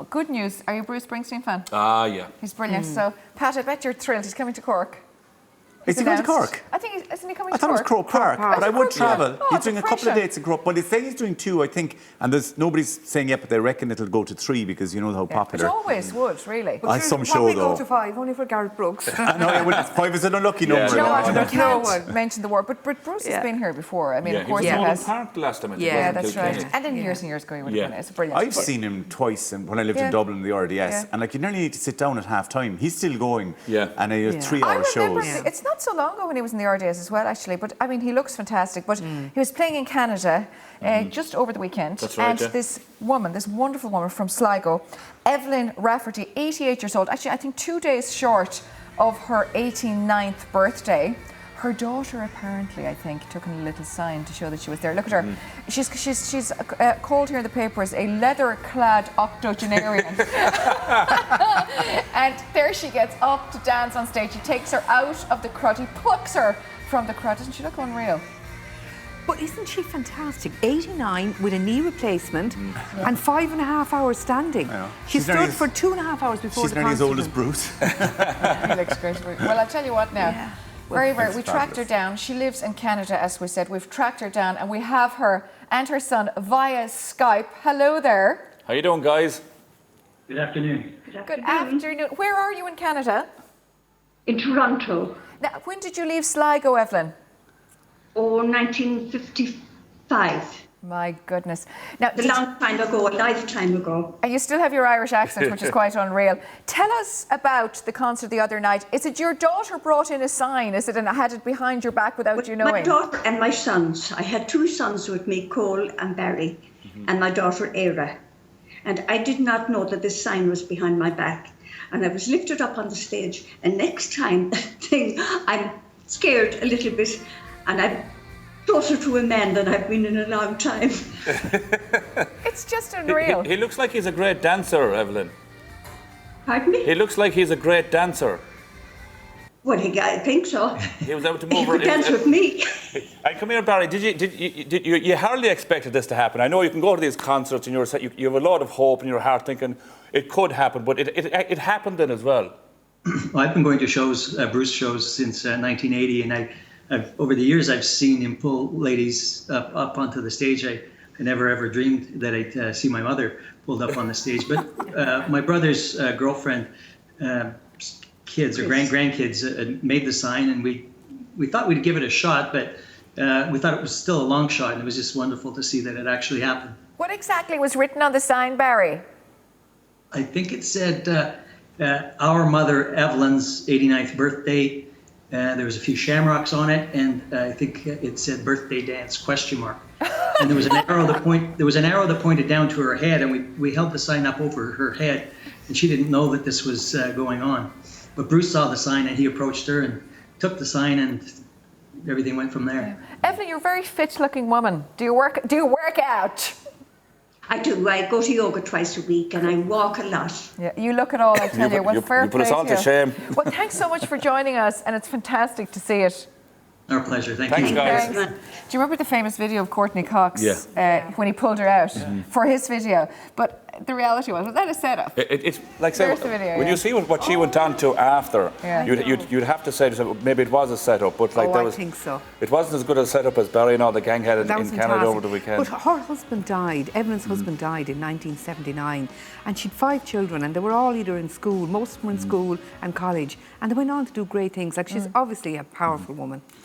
good news. Are you a Bruce Springsteen fan? Yeah. He's brilliant. So, Pat, I bet you're thrilled. He's coming to Cork. Is he going to Cork? I think, isn't he coming to Cork? I thought it was Croke Park, but I would travel. Oh, He's doing a couple of dates in Croke, but they say he's doing 2, I think, and there's nobody's saying yet, but they reckon it'll go to 3 because you know how popular. It always would, really. Some show, though. Go to 5, only for Gareth Brooks. I know, 5 is an unlucky number. You know what? There's no one. Mention the war, but Bruce has been here before. I mean, of course he he was has. in Park last time. Yeah, that's right. And then years and years ago, he would have been. It's brilliant. I've seen him twice when I lived in Dublin, the RTÉs, and like you nearly need to sit down at half time. He's still going, and he has 3-hour shows. It's not so long ago when he was in the RTÉs as well, actually. But I mean, he looks fantastic. But he was playing in Canada just over the weekend. That's right, and this woman, this wonderful woman from Sligo, Evelyn Rafferty, 88 years old. Actually, I think 2 days short of her 89th birthday. Her daughter apparently, I think, took in a little sign to show that she was there. Look at her. She's called here in the papers a leather-clad octogenarian. And there she gets up to dance on stage. He takes her out of the crowd. He plucks her from the crowd. Doesn't she look unreal? But isn't she fantastic? 89 with a knee replacement and 5.5 hours standing. She stood for 2.5 hours before the concert. She's nearly as old as Bruce. He looks great. Well, I'll tell you what now. Yeah. Very. We tracked her down. She lives in Canada, as we said. We've tracked her down and we have her and her son via Skype. Hello there. How you doing, guys? Good afternoon. Good afternoon. Where are you in Canada? In Toronto. Now, when did you leave Sligo, Evelyn? 1955. My goodness. Now, A long time ago, a lifetime ago. and you still have your Irish accent, which is quite unreal. Tell us about the concert the other night. Is it your daughter brought in a sign? Is it and had it behind your back without you knowing? My daughter and my sons. I had 2 sons with me, Cole and Barry, and my daughter, Era. And I did not know that this sign was behind my back. And I was lifted up on the stage. And next time, I'm scared a little bit. And I'm closer to a man than I've been in a long time. It's just unreal. He looks like he's a great dancer, Evelyn. Pardon me? He looks like he's a great dancer. Well, I think so. He was able to He move could dance with me. And come here, Barry. You hardly expected this to happen? I know you can go to these concerts and you have a lot of hope in your heart, thinking it could happen, but it happened then as well. Well, I've been going to shows, Bruce shows, since 1980, and over the years I've seen him pull ladies up onto the stage. I never ever dreamed that I'd see my mother pulled up on the stage, but my brother's girlfriend. Kids or grandkids made the sign, and we thought we'd give it a shot, but we thought it was still a long shot, and it was just wonderful to see that it actually happened. What exactly was written on the sign, Barry? I think it said, our mother Evelyn's 89th birthday. There was a few shamrocks on it, and I think it said birthday dance ? And there was an arrow that pointed down to her head, and we held the sign up over her head, and she didn't know that this was going on. But Bruce saw the sign, and he approached her and took the sign, and everything went from there. Evelyn, you're a very fit-looking woman. Do you work out? I do. I go to yoga twice a week, and I walk a lot. Yeah, you look at all, I tell you. Well, fair you put us play all to shame. Well, thanks so much for joining us, and it's fantastic to see it. Our pleasure. Thanks, guys. Thanks. Do you remember the famous video of Courtney Cox when he pulled her out for his video? But the reality was that a setup? It's like say, There's the video, when you see what she went on to after, you'd have to say maybe it was a setup, but like I think so. It wasn't as good a setup as Barry and all the gang had in Canada over the weekend. But her husband died, Evelyn's husband died in 1979, and she'd 5 children, and they were all either in school, most of them in school and college, and they went on to do great things. Like, she's obviously a powerful woman.